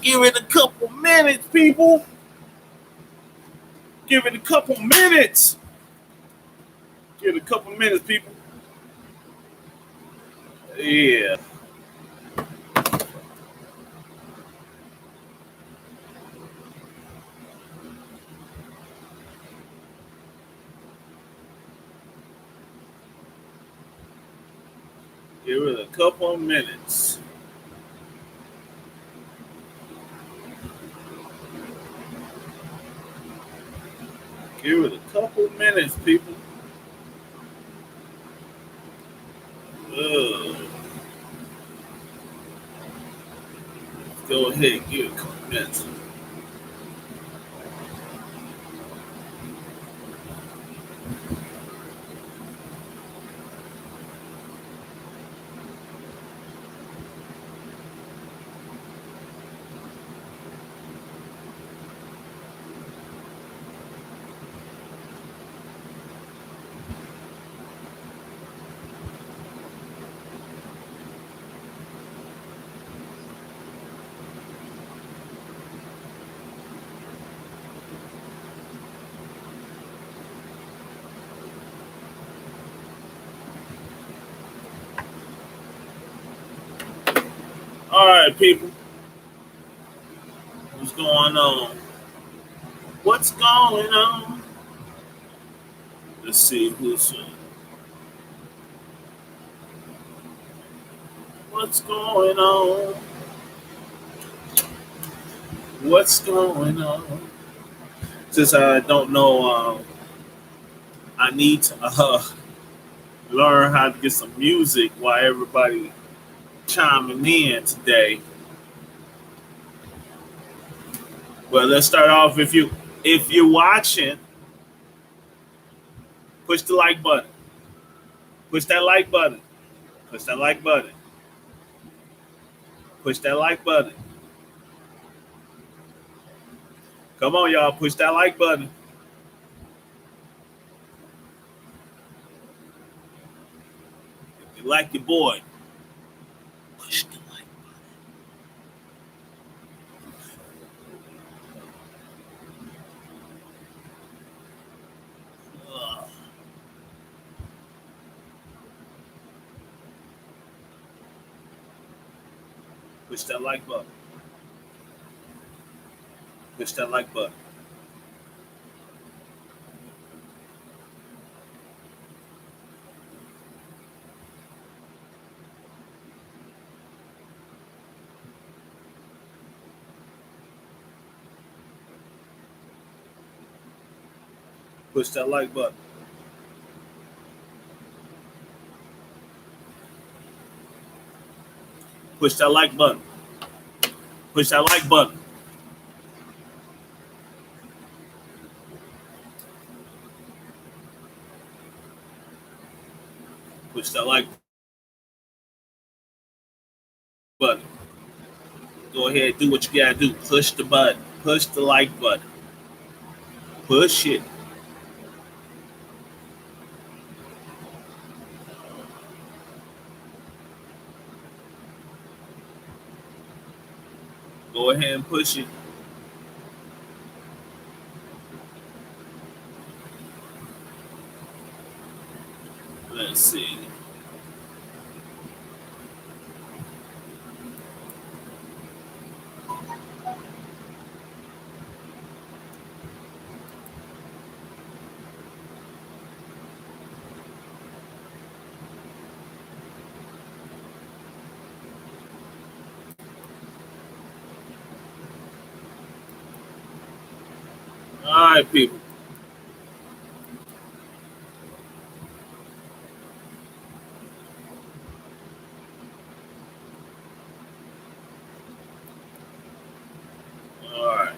Give it a couple minutes, people. Give it a couple minutes. Give it a couple minutes, people. Yeah. Give it a couple minutes. Give it a couple minutes, people. Uh, Go ahead, give it a couple minutes. All right, people. What's going on? What's going on? Let's see who's what's going on. What's going on? Since I don't know, I need to learn how to get some music while everybody chiming in today. Well, let's start off. If you're watching, push the like button. Push that like button. Push that like button. Push that like button. Come on, y'all. Push that like button. If you like your boy, push the like button. Push that like button. Push that like button. Push that like button. Push that like button. Push that like button. Push that like button. Go ahead, do what you gotta do. Push the button. Push the like button. Push it. Go ahead and push it. Let's see. All right, people. All right.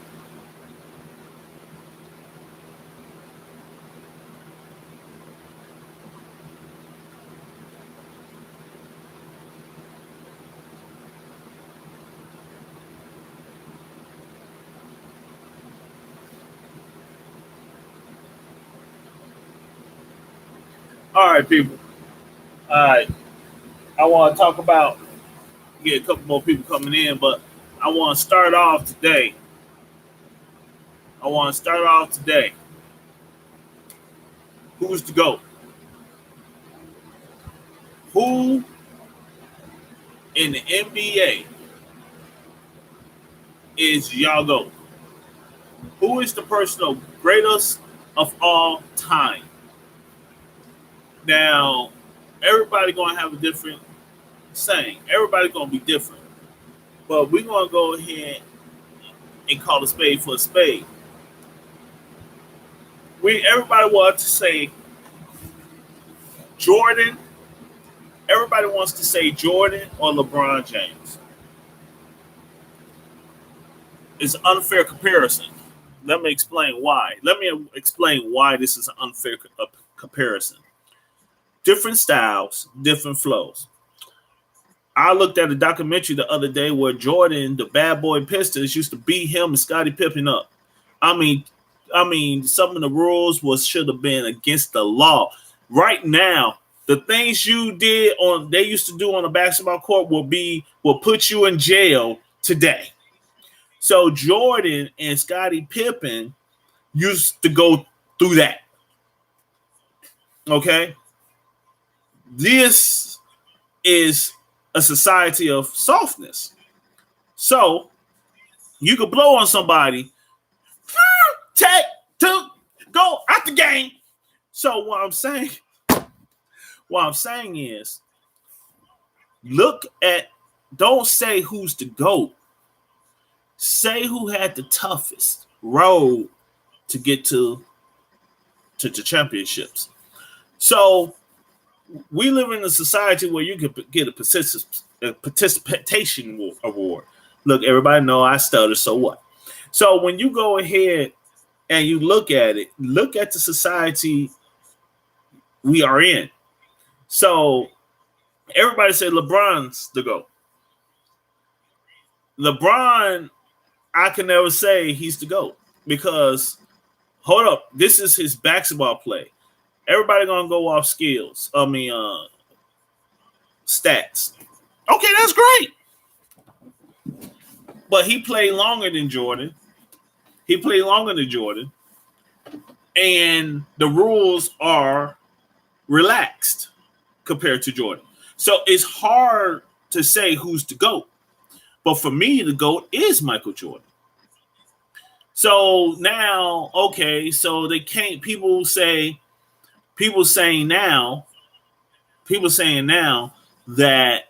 All right, people. All right. I want to talk about get a couple more people coming in, but I want to start off today. I want to start off today. Who's the GOAT? Who in the NBA is y'all GOAT? Who is the personal greatest of all time? Now, everybody gonna have a different saying. Everybody gonna be different. But we're gonna go ahead and call a spade for a spade. We everybody wants to say Jordan. Everybody wants to say Jordan or LeBron James. It's an unfair comparison. Let me explain why. Let me explain why this is an unfair comparison. Different styles, different flows. I looked at a documentary the other day where Jordan, the bad boy Pistons, used to beat him and Scottie Pippen up. I mean, some of the rules was should have been against the law. Right now, the things you did on they used to do on a basketball court will put you in jail today. So Jordan and Scottie Pippen used to go through that. Okay, this is a society of softness. So you could blow on somebody, take two, go out the game. So what I'm saying is, look at, don't say who's the GOAT. Say who had the toughest road to get to championships. So we live in a society where you can get a participation award. Look, everybody know I stutter, so what? So when you go ahead and you look at it, look at the society we are in. So everybody say LeBron's the GOAT. LeBron, I can never say he's the GOAT because, hold up, this is his basketball play. Everybody gonna go off skills. Stats. Okay, that's great. But he played longer than Jordan. And the rules are relaxed compared to Jordan. So it's hard to say who's the GOAT. But for me, the GOAT is Michael Jordan. So now, okay, so they can't. People saying now that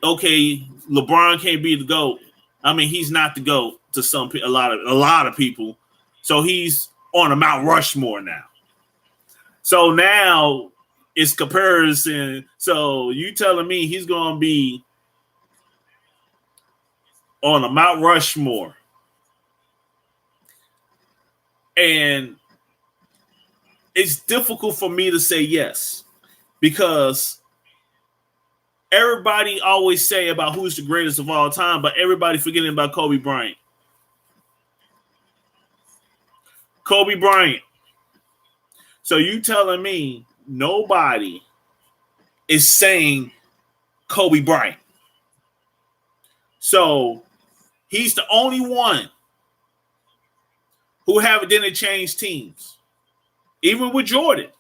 okay, LeBron can't be the GOAT. I mean, he's not the GOAT to a lot of people. So he's on a Mount Rushmore now. So now it's comparison. So you telling me he's going to be on a Mount Rushmore, and it's difficult for me to say yes because everybody always say about who's the greatest of all time, but everybody forgetting about Kobe Bryant. Kobe Bryant. So you telling me nobody is saying Kobe Bryant. So he's the only one who didn't change teams, even with Jordan.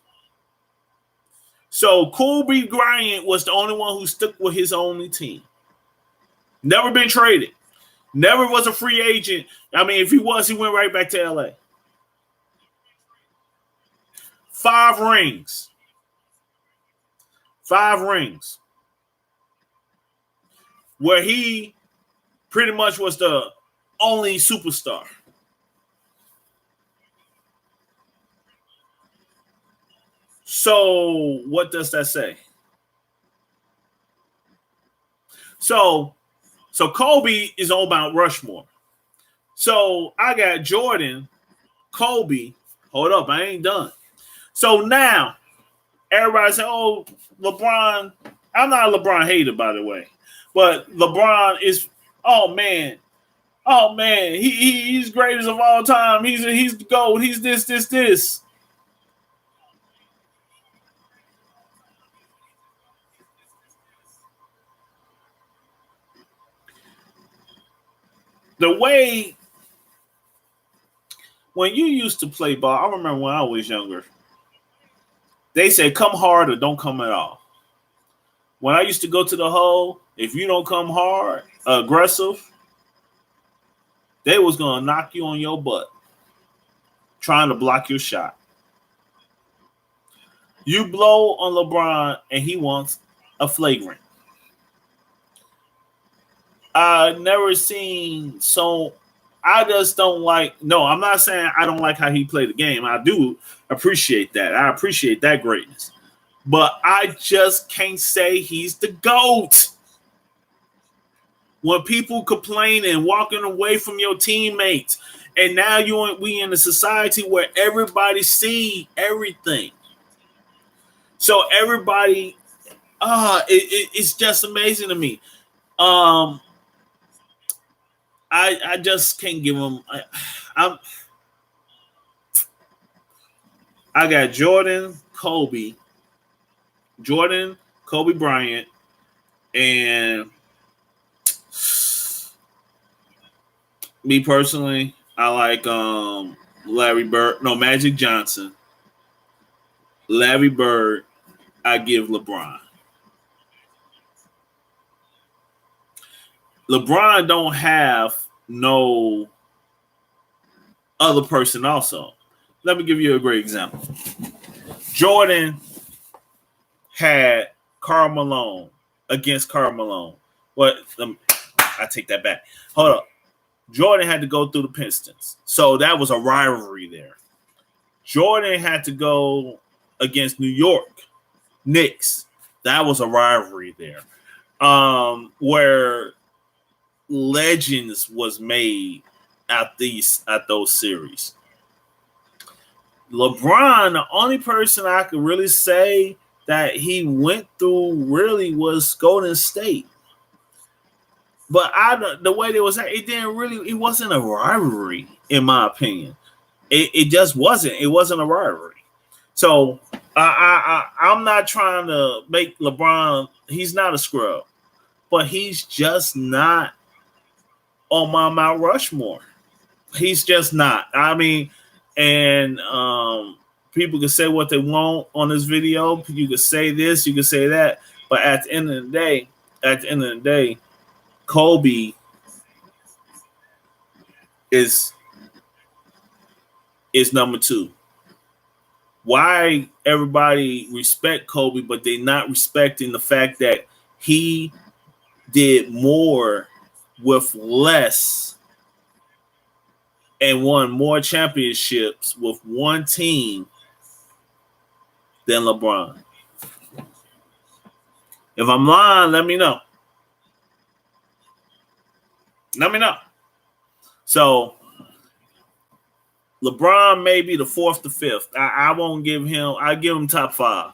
So Kobe Bryant was the only one who stuck with his only team. Never been traded. Never was a free agent. I mean, if he was, he went right back to LA. 5 rings. 5 rings. Where he pretty much was the only superstar. So what does that say? So Kobe is on Mount Rushmore. So I got Jordan, Kobe. Hold up, I ain't done. So now everybody say, "Oh, LeBron." I'm not a LeBron hater, by the way, but LeBron is. Oh man, he's greatest of all time. He's the GOAT. He's this. the way when you used to play ball, I remember when I was younger, they said come hard or don't come at all. When I used to go to the hole, if you don't come hard, aggressive, they was gonna knock you on your butt, trying to block your shot. You blow on LeBron and he wants a flagrant. I never seen so. I just don't like. No, I'm not saying I don't like how he played the game. I do appreciate that. I appreciate that greatness. But I just can't say he's the GOAT. When people complain and walking away from your teammates, and now we in a society where everybody see everything. So everybody, it's just amazing to me. I just can't give him. I got Jordan, Kobe Bryant, and me personally, I like Larry Bird. No, Magic Johnson. Larry Bird. I give LeBron. LeBron don't have no other person also. Let me give you a great example. Jordan had Karl Malone against Karl Malone. I take that back. Hold up. Jordan had to go through the Pistons. So that was a rivalry there. Jordan had to go against New York Knicks. That was a rivalry there. Where legends was made at those series. LeBron, the only person I could really say that he went through really was Golden State. But the way it was, it wasn't a rivalry, in my opinion. It just wasn't. It wasn't a rivalry. So I'm not trying to make LeBron, he's not a scrub, but he's just not on my Mount Rushmore. He's just not. I mean, and people can say what they want on this video. You can say this, you can say that, but at the end of the day, Kobe is number 2. Why everybody respect Kobe, but they're not respecting the fact that he did more with less and won more championships with one team than LeBron. If I'm lying, let me know. Let me know. So LeBron may be the 4th to 5th. I won't give him. I give him top 5.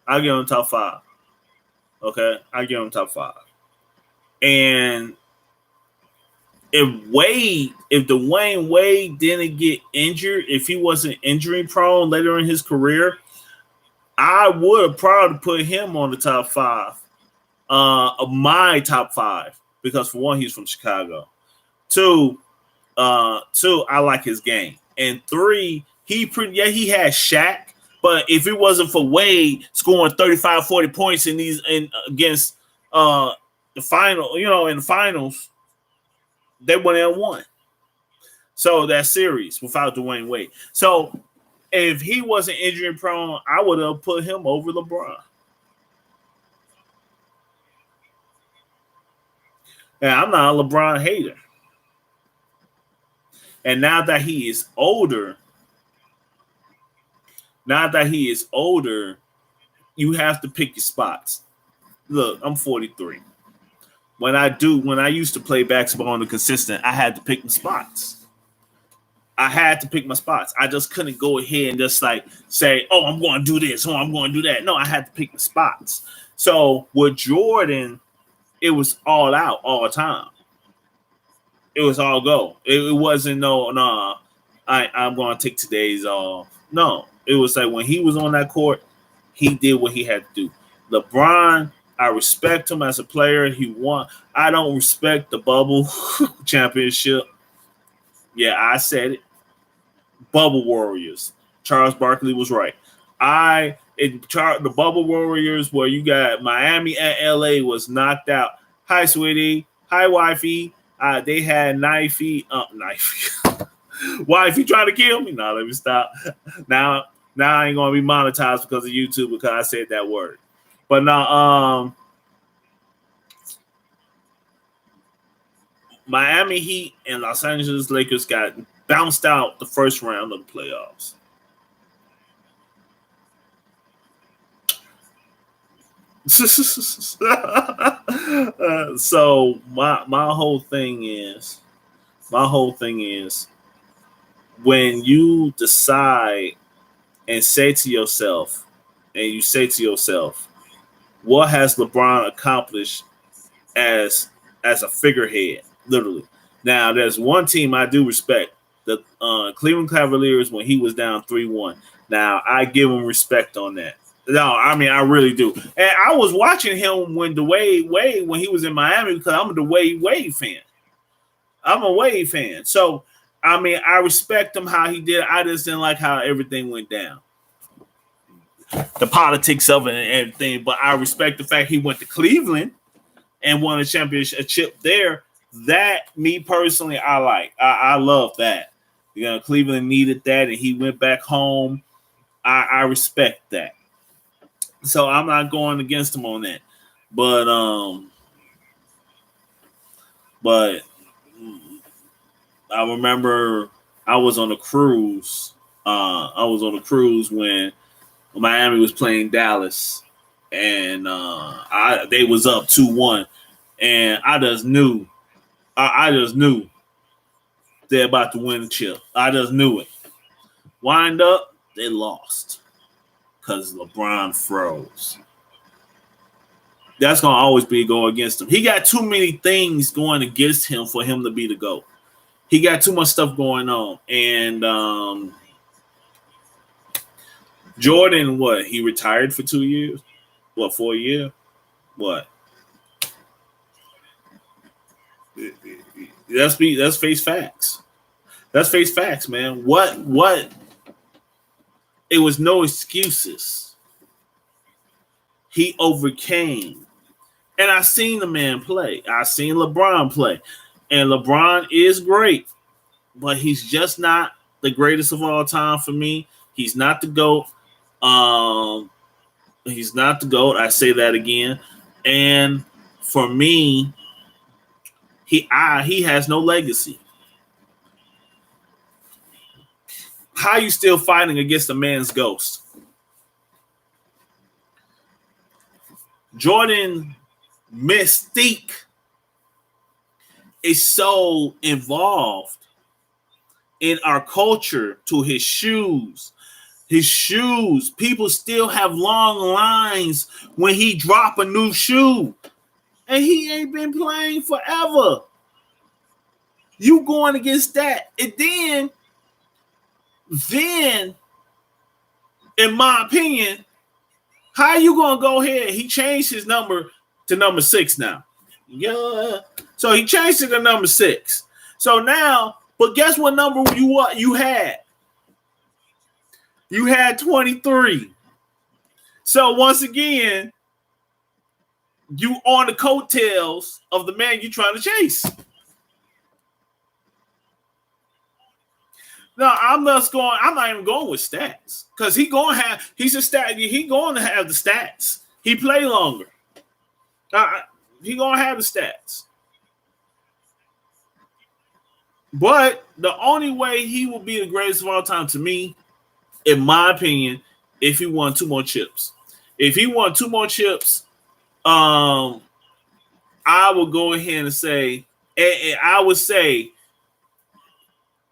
I give him top 5. Okay, I give him top 5. And if Dwayne Wade didn't get injured, if he wasn't injury prone later in his career, I would have probably put him on the top 5 of my top 5 because for one, he's from Chicago. 2, I like his game, and 3, he had Shaq, but if it wasn't for Wade scoring 35, 40 points in against the final, in the finals, they wouldn't have won. So that series without Dwayne Wade. So if he wasn't injury prone, I would have put him over LeBron. And I'm not a LeBron hater. And now that he is older, you have to pick your spots. Look, I'm 43. When I used to play basketball on the consistent, I had to pick my spots. I just couldn't go ahead and just like say, oh, I'm going to do this, oh, I'm going to do that. No, I had to pick my spots. So with Jordan, it was all out all the time. It was all go. It wasn't I'm going to take today's off. No, it was like when he was on that court, he did what he had to do. LeBron, I respect him as a player. He won. I don't respect the bubble championship. Yeah, I said it. Bubble Warriors. Charles Barkley was right. The Bubble Warriors where you got Miami and LA was knocked out. Hi, sweetie. Hi, wifey. They had knife. Wifey trying to kill me? No, let me stop. Now, I ain't gonna be monetized because of YouTube because I said that word. But now, Miami Heat and Los Angeles Lakers got bounced out the first round of the playoffs. So my whole thing is when you decide and say to yourself, what has LeBron accomplished as a figurehead, literally. Now, there's one team I do respect, the Cleveland Cavaliers when he was down 3-1. Now, I give him respect on that. No, I mean, I really do. And I was watching him when Wade, when he was in Miami, because I'm a Wade fan. I'm a Wade fan. So, I mean, I respect him how he did. I just didn't like how everything went down. The politics of it and everything. But I respect the fact he went to Cleveland and won a championship there. That, me personally, I like. I love that. Cleveland needed that, and he went back home. I respect that. So I'm not going against him on that. But I remember I was on a cruise. When Miami was playing Dallas, and they was up 2-1, and I just knew they're about to win the chip. I just knew it. Wind up, they lost because LeBron froze. That's gonna always be going against him. He got too many things going against him for him to be the GOAT. He got too much stuff going on, and Jordan, what? He retired for 2 years? What, 4 years? What? Let's face facts. Let's face facts, man. What? It was no excuses. He overcame. And I seen the man play. I seen LeBron play. And LeBron is great, but he's just not the greatest of all time for me. He's not the GOAT. He's not the GOAT. I say that again. And for me, he has no legacy. How you still fighting against a man's ghost? Jordan mystique is so involved in our culture to his shoes. People still have long lines when he drop a new shoe. And he ain't been playing forever. You going against that. And then, in my opinion, how you going to go ahead? He changed his number to number 6 now. Yeah. So he changed it to number 6. So now, but guess what number you had? You had 23. So once again, you on the coattails of the man you're trying to chase. No, I'm not even going with stats because he's going to have the stats. He play longer. He going to have the stats. But the only way he will be the greatest of all time to me, in my opinion, if he won 2 more chips. If he won 2 more chips, I will go ahead and say, and I would say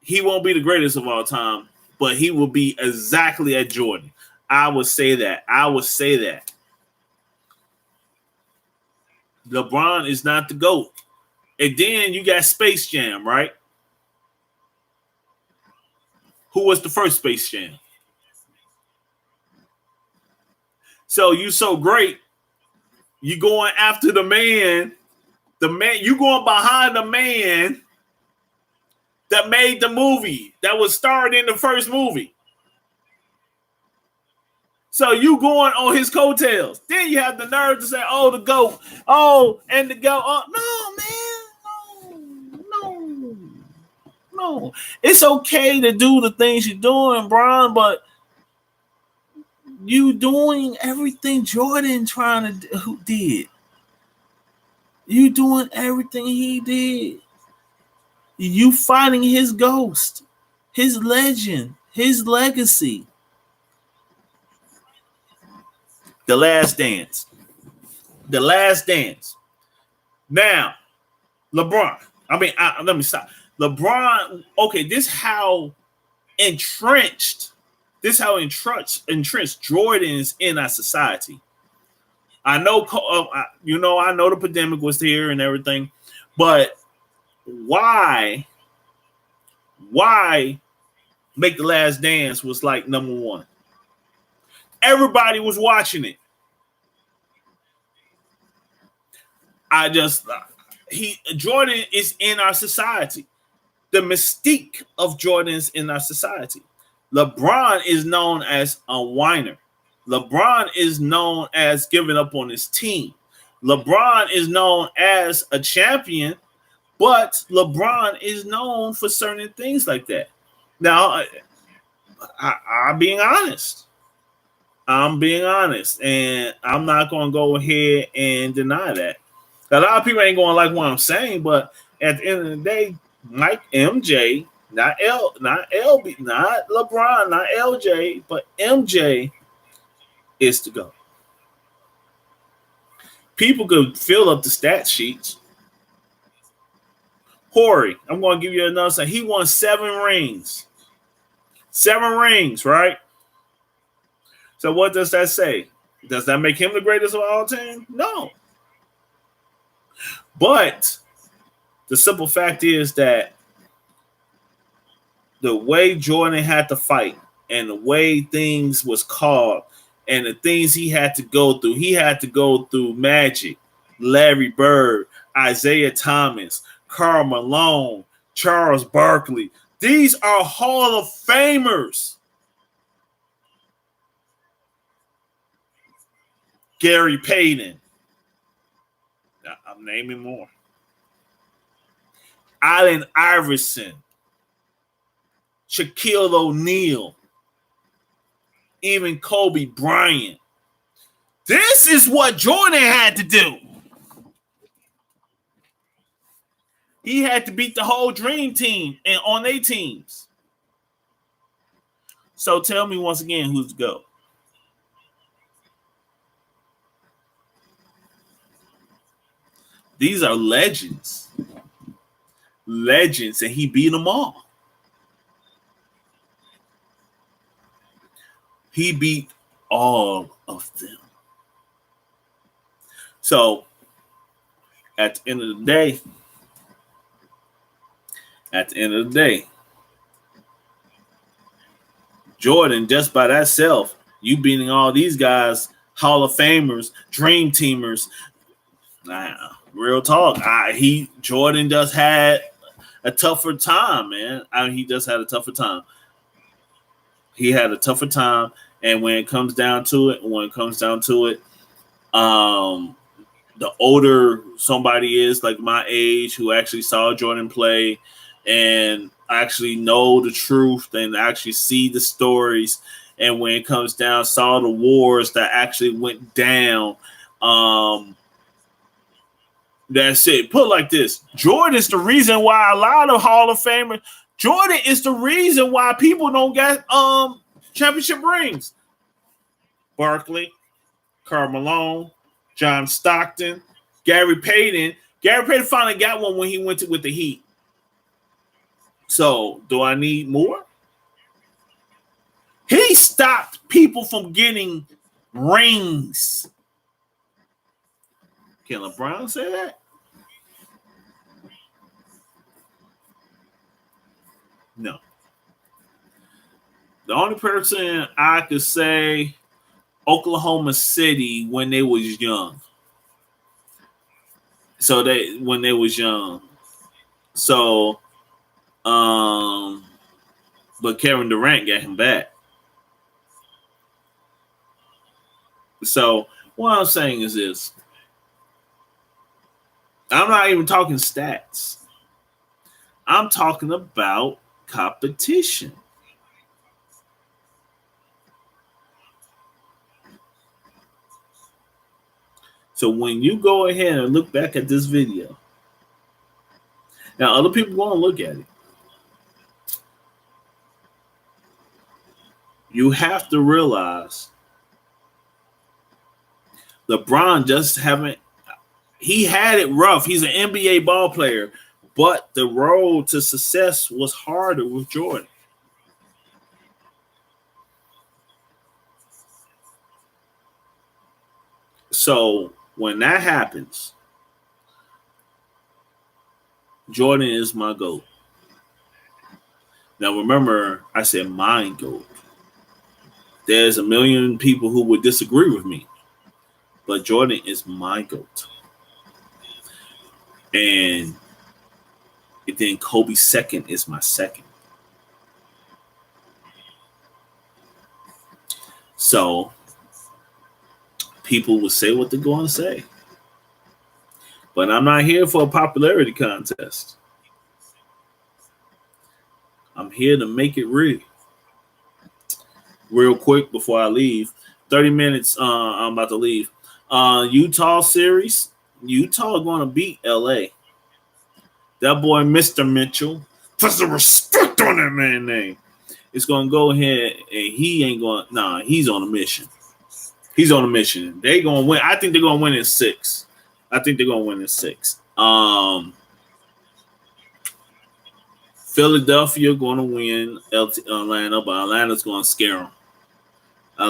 he won't be the greatest of all time, but he will be exactly at Jordan. I would say that. LeBron is not the GOAT. And then you got Space Jam, right? Who was the first Space Jam? So you so great, You going after the man, you going behind the man that made the movie, that was starred in the first movie. So you going on his coattails. Then you have the nerve to say, oh, the GOAT. Oh, and the GOAT. Oh, no, man. No. It's okay to do the things you're doing, Bron, but you doing everything Jordan did. You doing everything he did. You fighting his ghost, his legend, his legacy. The Last Dance. The Last Dance. Now, LeBron. Let me stop. LeBron, okay, this how entrenched Jordan is in our society. I know, I know the pandemic was here and everything, but why Make the Last Dance was like number one? Everybody was watching it. Jordan is in our society. The mystique of Jordan is in our society. LeBron is known as a whiner. LeBron is known as giving up on his team. LeBron is known as a champion, but LeBron is known for certain things like that. Now, I'm being honest. And I'm not going to go ahead and deny that. A lot of people ain't going to like what I'm saying, but at the end of the day, Mike MJ, not LB, not LeBron, not LJ, but MJ is to go. People could fill up the stat sheets. Horry, I'm going to give you another say. He won 7 rings. 7 rings, right? So what does that say? Does that make him the greatest of all time? No. But the simple fact is that the way Jordan had to fight and the way things was called and the things he had to go through Magic, Larry Bird, Isaiah Thomas, Karl Malone, Charles Barkley. These are Hall of Famers. Gary Payton. I'm naming more. Allen Iverson. Shaquille O'Neal. Even Kobe Bryant. This is what Jordan had to do. He had to beat the whole dream team and on their teams. So tell me once again who's the GOAT. These are legends. Legends, and he beat them all. He beat all of them. So, at the end of the day, Jordan, just by that self, you beating all these guys, Hall of Famers, Dream Teamers. Real talk. Jordan just had a tougher time, man. He just had a tougher time. He had a tougher time, and when it comes down to it, the older somebody is, like my age, who actually saw Jordan play and actually know the truth and actually see the stories, and when it comes down, saw the wars that actually went down. That's it. Put it like this. Jordan is the reason why a lot of Hall of Famers, Jordan is the reason why people don't get championship rings. Barkley, Karl Malone, John Stockton, Gary Payton. Gary Payton finally got one when he went with the Heat. So, do I need more? He stopped people from getting rings. Can LeBron say that? No. The only person I could say, Oklahoma City when they was young. So they when they was young. So but Kevin Durant got him back. So what I'm saying is this. I'm not even talking stats. I'm talking about competition. So when you go ahead and look back at this video, now other people going to look at it. You have to realize LeBron just haven't. He had it rough. He's an NBA ball player, but the road to success was harder with Jordan. So when that happens, Jordan is my GOAT. Now remember, I said my GOAT. There's a million people who would disagree with me, but Jordan is my GOAT. And then Kobe second is my second. So people will say what they're going to say. But I'm not here for a popularity contest. I'm here to make it real. Real quick before I leave. 30 minutes, I'm about to leave. Utah series. Utah going to beat LA. That boy, Mr. Mitchell. Put some respect on that man's name. It's going to go ahead and he ain't going to. Nah, he's on a mission. He's on a mission. They going to win. I think they're going to win in 6. Philadelphia going to win Atlanta, but Atlanta's going to scare them. I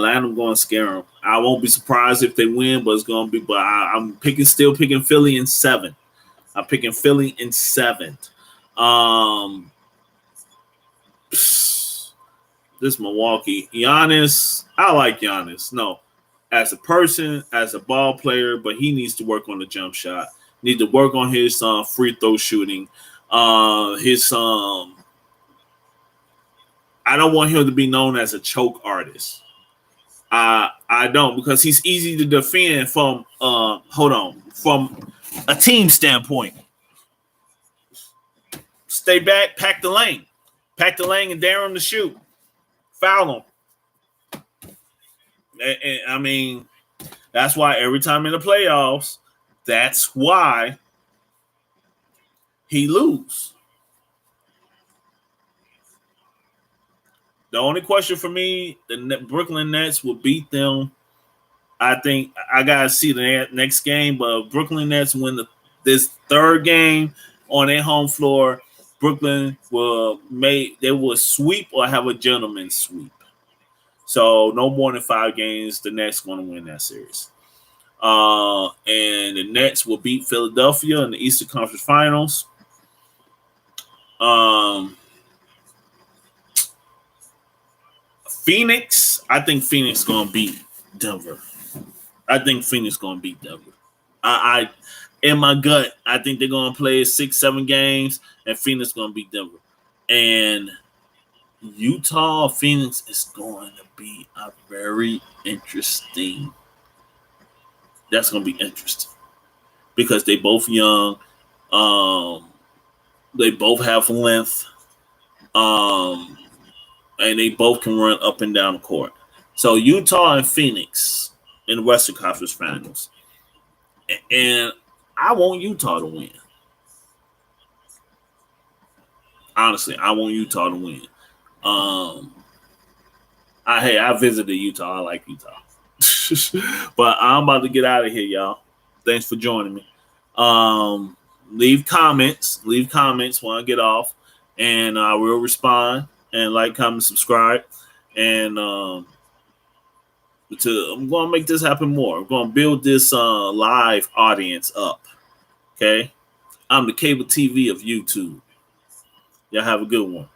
won't be surprised if they win, but it's going to be. But I'm still picking Philly in 7. I'm picking Philly in 7. This Milwaukee, Giannis. I like Giannis. No, as a person, as a ball player, but he needs to work on the jump shot. Need to work on his free throw shooting. His I don't want him to be known as a choke artist. I don't, because he's easy to defend from from a team standpoint. Stay back, pack the lane, and dare him to shoot, foul him. And I mean, that's why every time in the playoffs, that's why he lose. The only question for me, the Brooklyn Nets will beat them. I think I gotta see the next game, but Brooklyn Nets win this third game on their home floor. Brooklyn will sweep or have a gentleman's sweep. So no more than 5 games. The Nets going to win that series. And the Nets will beat Philadelphia in the Eastern Conference Finals. Phoenix, I think Phoenix going to beat Denver. I in my gut, I think they're going to play 6-7 games, and Phoenix going to beat Denver. And Utah, Phoenix is going to be a very interesting. That's going to be interesting because they both young. They both have length. And they both can run up and down the court. So Utah and Phoenix in the Western Conference Finals. And I want Utah to win. Honestly, I want Utah to win. I visited Utah. I like Utah. But I'm about to get out of here, y'all. Thanks for joining me. Leave comments when I get off, and I will respond. And like, comment, subscribe, and I'm going to make this happen more. I'm going to build this live audience up. Okay, I'm the cable TV of YouTube. Y'all have a good one.